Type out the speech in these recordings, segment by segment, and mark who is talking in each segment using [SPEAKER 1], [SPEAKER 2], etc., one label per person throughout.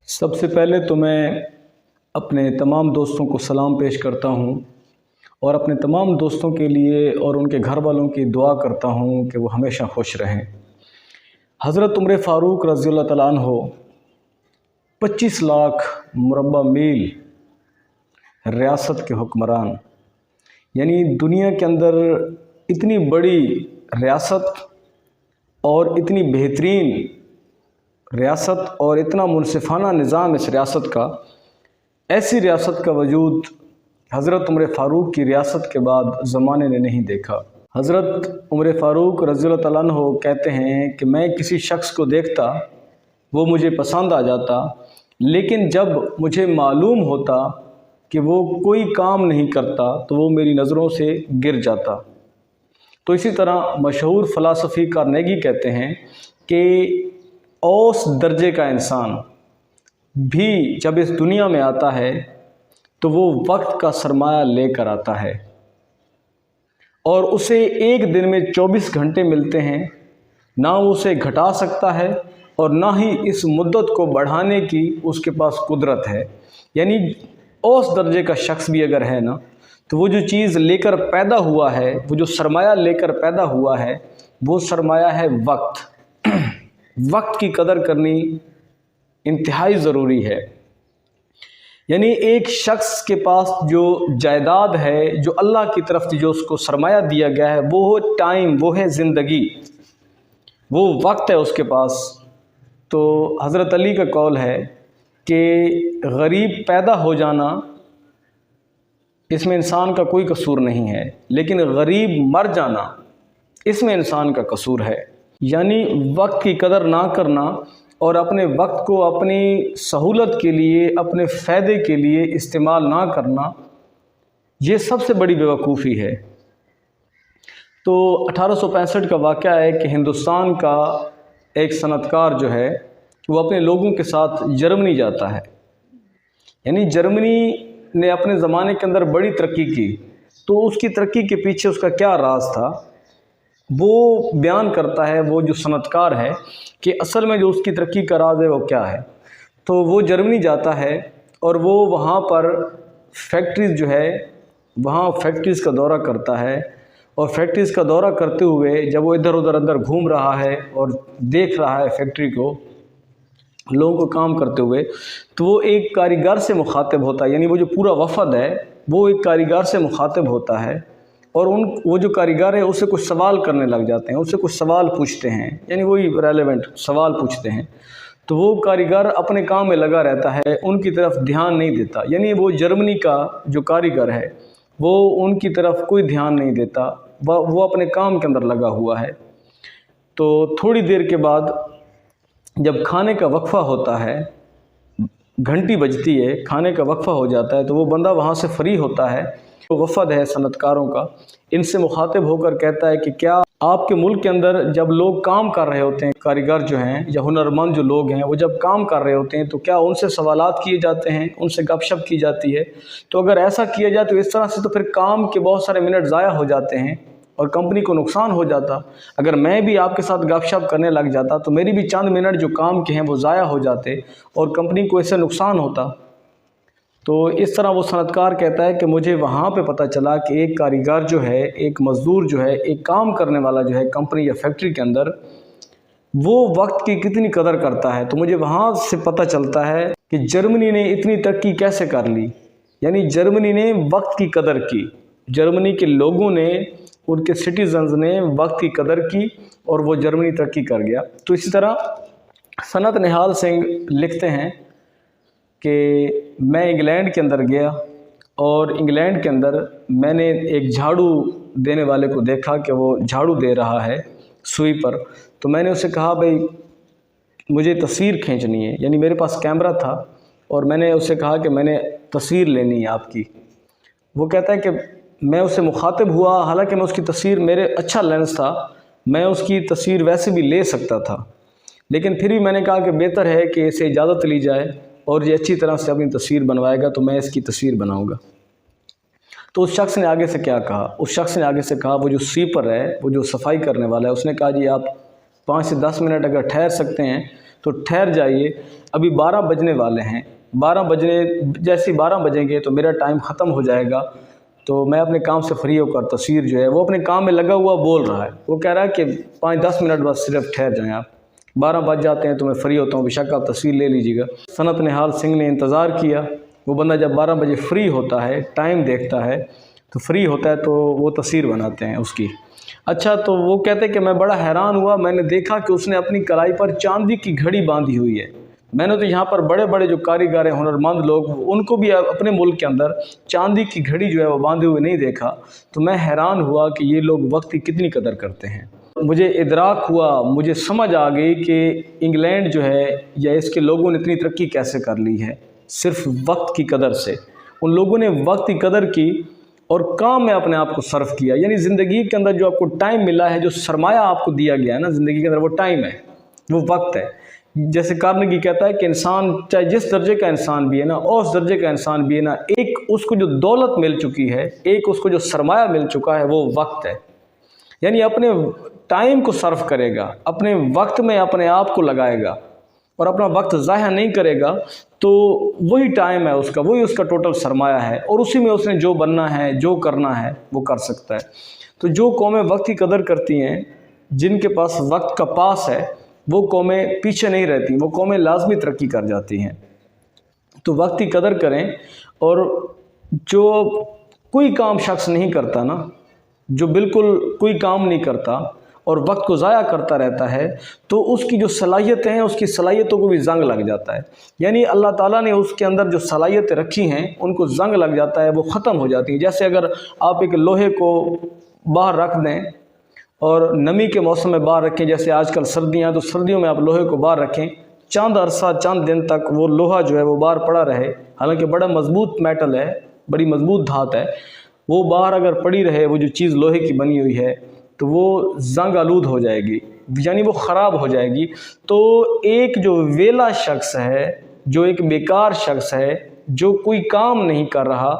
[SPEAKER 1] سب سے پہلے تو میں اپنے تمام دوستوں کو سلام پیش کرتا ہوں اور اپنے تمام دوستوں کے لیے اور ان کے گھر والوں کی دعا کرتا ہوں کہ وہ ہمیشہ خوش رہیں۔ حضرت عمر فاروق رضی اللہ تعالیٰ عنہ 25 لاکھ مربع میل ریاست کے حکمران، یعنی دنیا کے اندر اتنی بڑی ریاست اور اتنی بہترین ریاست اور اتنا منصفانہ نظام اس ریاست کا، ایسی ریاست کا وجود حضرت عمر فاروق کی ریاست کے بعد زمانے نے نہیں دیکھا۔ حضرت عمر فاروق رضی اللہ تعالیٰ عنہ کہتے ہیں کہ میں کسی شخص کو دیکھتا، وہ مجھے پسند آ جاتا، لیکن جب مجھے معلوم ہوتا کہ وہ کوئی کام نہیں کرتا تو وہ میری نظروں سے گر جاتا۔ تو اسی طرح مشہور فلسفی کارنیگی کہتے ہیں کہ اوس درجے کا انسان بھی جب اس دنیا میں آتا ہے تو وہ وقت کا سرمایہ لے کر آتا ہے، اور اسے ایک دن میں 24 گھنٹے ملتے ہیں، نہ وہ اسے گھٹا سکتا ہے اور نہ ہی اس مدت کو بڑھانے کی اس کے پاس قدرت ہے۔ یعنی اوس درجے کا شخص بھی اگر ہے نا، تو وہ جو چیز لے کر پیدا ہوا ہے، وہ جو سرمایہ لے کر پیدا ہوا ہے، وہ سرمایہ ہے وقت۔ وقت کی قدر کرنی انتہائی ضروری ہے۔ یعنی ایک شخص کے پاس جو جائیداد ہے، جو اللہ کی طرف جو اس کو سرمایہ دیا گیا ہے، وہ ہے ٹائم، وہ ہے زندگی، وہ وقت ہے اس کے پاس۔ تو حضرت علی کا قول ہے کہ غریب پیدا ہو جانا اس میں انسان کا کوئی قصور نہیں ہے، لیکن غریب مر جانا اس میں انسان کا قصور ہے۔ یعنی وقت کی قدر نہ کرنا اور اپنے وقت کو اپنی سہولت کے لیے، اپنے فائدے کے لیے استعمال نہ کرنا، یہ سب سے بڑی بیوقوفی ہے۔ تو 1865 کا واقعہ ہے کہ ہندوستان کا ایک صنعت کار جو ہے وہ اپنے لوگوں کے ساتھ جرمنی جاتا ہے۔ یعنی جرمنی نے اپنے زمانے کے اندر بڑی ترقی کی، تو اس کی ترقی کے پیچھے اس کا کیا راز تھا وہ بیان کرتا ہے وہ جو صنعت کار ہے کہ اصل میں جو اس کی ترقی کا راز ہے وہ کیا ہے۔ تو وہ جرمنی جاتا ہے اور وہ وہاں پر فیکٹریز جو ہے، وہاں فیکٹریز کا دورہ کرتا ہے، اور فیکٹریز کا دورہ کرتے ہوئے جب وہ ادھر ادھر اندر گھوم رہا ہے اور دیکھ رہا ہے فیکٹری کو، لوگوں کو کام کرتے ہوئے، تو وہ ایک کاریگر سے مخاطب ہوتا ہے۔ یعنی وہ جو پورا وفد ہے وہ ایک کاریگر سے مخاطب ہوتا ہے، اور وہ جو کاریگر ہے اس سے کچھ سوال کرنے لگ جاتے ہیں، اس سے کچھ سوال پوچھتے ہیں، یعنی وہی ریلیونٹ سوال پوچھتے ہیں۔ تو وہ کاریگر اپنے کام میں لگا رہتا ہے، ان کی طرف دھیان نہیں دیتا۔ یعنی وہ جرمنی کا جو کاریگر ہے وہ ان کی طرف کوئی دھیان نہیں دیتا، وہ اپنے کام کے اندر لگا ہوا ہے۔ تو تھوڑی دیر کے بعد جب کھانے کا وقفہ ہوتا ہے، گھنٹی بجتی ہے، کھانے کا وقفہ ہو جاتا ہے، تو وہ بندہ وہاں سے فری ہوتا ہے، وہ وفد ہے صنعت کاروں کا، ان سے مخاطب ہو کر کہتا ہے کہ کیا آپ کے ملک کے اندر جب لوگ کام کر رہے ہوتے ہیں، کاریگر جو ہیں یا ہنرمند جو لوگ ہیں، وہ جب کام کر رہے ہوتے ہیں تو کیا ان سے سوالات کیے جاتے ہیں، ان سے گپ شپ کی جاتی ہے؟ تو اگر ایسا کیا جائے تو اس طرح سے تو پھر کام کے بہت سارے منٹ ضائع ہو جاتے ہیں اور کمپنی کو نقصان ہو جاتا۔ اگر میں بھی آپ کے ساتھ گپ شپ کرنے لگ جاتا تو میری بھی چند منٹ جو کام کے ہیں وہ ضائع ہو جاتے اور کمپنی کو اس سے نقصان ہوتا۔ تو اس طرح وہ صنعت کار کہتا ہے کہ مجھے وہاں پہ پتہ چلا کہ ایک کاریگر جو ہے، ایک مزدور جو ہے، ایک کام کرنے والا جو ہے کمپنی یا فیکٹری کے اندر، وہ وقت کی کتنی قدر کرتا ہے۔ تو مجھے وہاں سے پتہ چلتا ہے کہ جرمنی نے اتنی ترقی کیسے کر لی۔ یعنی جرمنی نے وقت کی قدر کی، جرمنی کے لوگوں نے، ان کے سٹیزنز نے وقت کی قدر کی اور وہ جرمنی ترقی کر گیا۔ تو اسی طرح سنت نہال سنگھ لکھتے ہیں کہ میں انگلینڈ کے اندر گیا اور انگلینڈ کے اندر میں نے ایک جھاڑو دینے والے کو دیکھا کہ وہ جھاڑو دے رہا ہے سوئی پر۔ تو میں نے اسے کہا بھائی مجھے تصویر کھینچنی ہے، یعنی میرے پاس کیمرہ تھا اور میں نے اسے کہا کہ میں نے تصویر لینی ہے آپ کی۔ وہ کہتا ہے کہ میں اس سے مخاطب ہوا، حالانکہ میں اس کی تصویر، میرے اچھا لینس تھا، میں اس کی تصویر ویسے بھی لے سکتا تھا، لیکن پھر بھی میں نے کہا کہ بہتر ہے کہ اسے اجازت لی جائے اور یہ اچھی طرح سے اپنی تصویر بنوائے گا تو میں اس کی تصویر بناؤں گا۔ تو اس شخص نے آگے سے کیا کہا؟ اس شخص نے آگے سے کہا، وہ جو سویپر ہے، وہ جو صفائی کرنے والا ہے، اس نے کہا جی آپ 5 سے 10 منٹ اگر ٹھہر سکتے ہیں تو ٹھہر جائیے، ابھی 12 بجنے والے ہیں، 12 بجنے جیسے 12 بجیں گے تو میرا ٹائم ختم ہو جائے گا، تو میں اپنے کام سے فری ہو کر تصویر جو ہے وہ اپنے کام میں لگا ہوا بول رہا ہے، وہ کہہ رہا ہے کہ 5-10 منٹ بس صرف ٹھہر جائیں آپ، 12 بج جاتے ہیں تو میں فری ہوتا ہوں، بے شک آپ تصویر لے لیجیے گا۔ صنعت نہال سنگھ نے انتظار کیا، وہ بندہ جب 12 بجے فری ہوتا ہے، ٹائم دیکھتا ہے تو فری ہوتا ہے تو وہ تصویر بناتے ہیں اس کی۔ اچھا، تو وہ کہتے ہیں کہ میں بڑا حیران ہوا، میں نے دیکھا کہ اس نے اپنی کلائی پر چاندی کی گھڑی باندھی ہوئی ہے۔ میں نے تو یہاں پر بڑے بڑے جو کاریگر ہیں، ہنرمند لوگ، ان کو بھی اپنے ملک کے اندر چاندی کی گھڑی جو ہے وہ باندھے ہوئے نہیں دیکھا، تو میں حیران ہوا کہ یہ لوگ وقت کی کتنی قدر کرتے ہیں۔ مجھے ادراک ہوا، مجھے سمجھ آ گئی کہ انگلینڈ جو ہے یا اس کے لوگوں نے اتنی ترقی کیسے کر لی ہے، صرف وقت کی قدر سے۔ ان لوگوں نے وقت کی قدر کی اور کام میں اپنے آپ کو صرف کیا، یعنی زندگی کے اندر جو آپ کو ٹائم ملا ہے، جو سرمایہ آپ کو دیا گیا ہے نا زندگی کے اندر، وہ ٹائم ہے، وہ وقت ہے۔ جیسے کارنیگی کہتا ہے کہ انسان چاہے جس درجے کا انسان بھی ہے نا، اس درجے کا انسان بھی ہے نا، ایک اس کو جو دولت مل چکی ہے، ایک اس کو جو سرمایہ مل چکا ہے، وہ وقت ہے۔ یعنی اپنے ٹائم کو صرف کرے گا، اپنے وقت میں اپنے آپ کو لگائے گا اور اپنا وقت ضائع نہیں کرے گا، تو وہی ٹائم ہے اس کا، وہی اس کا ٹوٹل سرمایہ ہے، اور اسی میں اس نے جو بننا ہے، جو کرنا ہے، وہ کر سکتا ہے۔ تو جو قومیں وقت کی قدر کرتی ہیں، جن کے پاس وقت کا پاس ہے، وہ قومیں پیچھے نہیں رہتی، وہ قومیں لازمی ترقی کر جاتی ہیں۔ تو وقت کی قدر کریں، اور جو کوئی کام شخص نہیں کرتا نا، جو بالکل کوئی کام نہیں کرتا اور وقت کو ضائع کرتا رہتا ہے، تو اس کی جو صلاحیتیں ہیں، اس کی صلاحیتوں کو بھی زنگ لگ جاتا ہے۔ یعنی اللہ تعالیٰ نے اس کے اندر جو صلاحیتیں رکھی ہیں، ان کو زنگ لگ جاتا ہے، وہ ختم ہو جاتی ہیں۔ جیسے اگر آپ ایک لوہے کو باہر رکھ دیں اور نمی کے موسم میں باہر رکھیں، جیسے آج کل سردیاں، تو سردیوں میں آپ لوہے کو باہر رکھیں، چند عرصہ، چند دن تک وہ لوہا جو ہے وہ باہر پڑا رہے، حالانکہ بڑا مضبوط میٹل ہے، بڑی مضبوط دھات ہے، وہ باہر اگر پڑی رہے، وہ جو چیز لوہے کی بنی ہوئی ہے، تو وہ زنگ آلود ہو جائے گی، یعنی وہ خراب ہو جائے گی۔ تو ایک جو ویلا شخص ہے، جو ایک بیکار شخص ہے، جو کوئی کام نہیں کر رہا،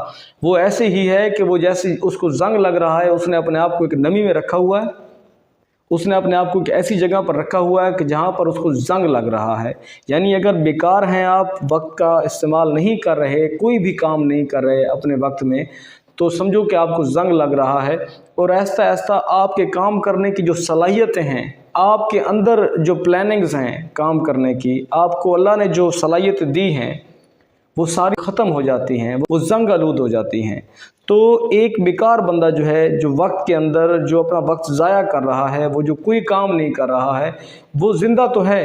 [SPEAKER 1] وہ ایسے ہی ہے کہ وہ جیسے اس کو زنگ لگ رہا ہے، اس نے اپنے آپ کو ایک نمی میں رکھا ہوا ہے، اس نے اپنے آپ کو ایک ایسی جگہ پر رکھا ہوا ہے کہ جہاں پر اس کو زنگ لگ رہا ہے۔ یعنی اگر بیکار ہیں آپ، وقت کا استعمال نہیں کر رہے، کوئی بھی کام نہیں کر رہے اپنے وقت میں، تو سمجھو کہ آپ کو زنگ لگ رہا ہے، اور آہستہ آہستہ آپ کے کام کرنے کی جو صلاحیتیں ہیں، آپ کے اندر جو پلاننگز ہیں کام کرنے کی، آپ کو اللہ نے جو صلاحیت دی ہیں، وہ ساری ختم ہو جاتی ہیں، وہ زنگ آلود ہو جاتی ہیں۔ تو ایک بیکار بندہ جو ہے، جو وقت کے اندر جو اپنا وقت ضائع کر رہا ہے، وہ جو کوئی کام نہیں کر رہا ہے، وہ زندہ تو ہے،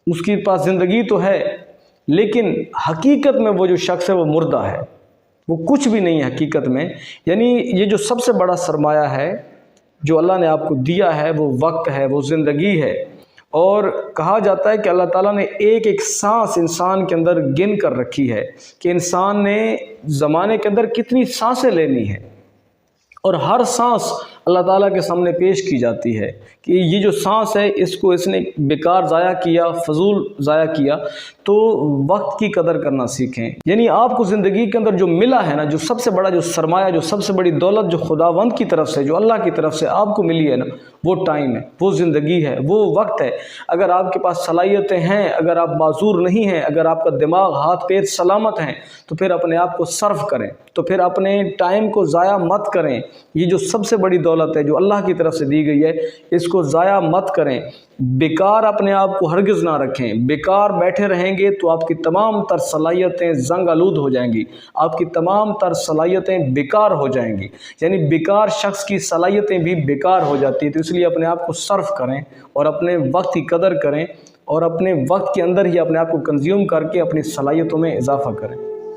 [SPEAKER 1] اس کے پاس زندگی تو ہے، لیکن حقیقت میں وہ جو شخص ہے وہ مردہ ہے، وہ کچھ بھی نہیں ہے حقیقت میں۔ یعنی یہ جو سب سے بڑا سرمایہ ہے جو اللہ نے آپ کو دیا ہے، وہ وقت ہے، وہ زندگی ہے۔ اور کہا جاتا ہے کہ اللہ تعالیٰ نے ایک ایک سانس انسان کے اندر گن کر رکھی ہے کہ انسان نے زمانے کے اندر کتنی سانسیں لینی ہیں، اور ہر سانس اللہ تعالیٰ کے سامنے پیش کی جاتی ہے کہ یہ جو سانس ہے، اس کو اس نے بیکار ضائع کیا، فضول ضائع کیا۔ تو وقت کی قدر کرنا سیکھیں۔ یعنی آپ کو زندگی کے اندر جو ملا ہے نا، جو سب سے بڑا جو سرمایہ، جو سب سے بڑی دولت جو خداوند کی طرف سے، جو اللہ کی طرف سے آپ کو ملی ہے نا، وہ ٹائم ہے، وہ زندگی ہے، وہ وقت ہے۔ اگر آپ کے پاس صلاحیتیں ہیں، اگر آپ معذور نہیں ہیں، اگر آپ کا دماغ، ہاتھ پیر سلامت ہیں، تو پھر اپنے آپ کو صرف کریں، تو پھر اپنے ٹائم کو ضائع مت کریں۔ یہ جو سب سے بڑی دولت ہے جو اللہ کی طرف سے دی گئی ہے، اس کو ضائع مت کریں۔ بیکار اپنے آپ کو ہرگز نہ رکھیں۔ بیکار بیٹھے رہیں گے تو آپ کی تمام تر صلاحیتیں زنگ آلود ہو جائیں گی، آپ کی تمام تر صلاحیتیں بیکار ہو جائیں گی۔ یعنی بیکار شخص کی صلاحیتیں بھی بیکار ہو جاتی ہیں۔ تو اس لیے اپنے آپ کو صرف کریں اور اپنے وقت کی قدر کریں، اور اپنے وقت کے اندر ہی اپنے آپ کو کنزیوم کر کے اپنی صلاحیتوں میں اضافہ کریں۔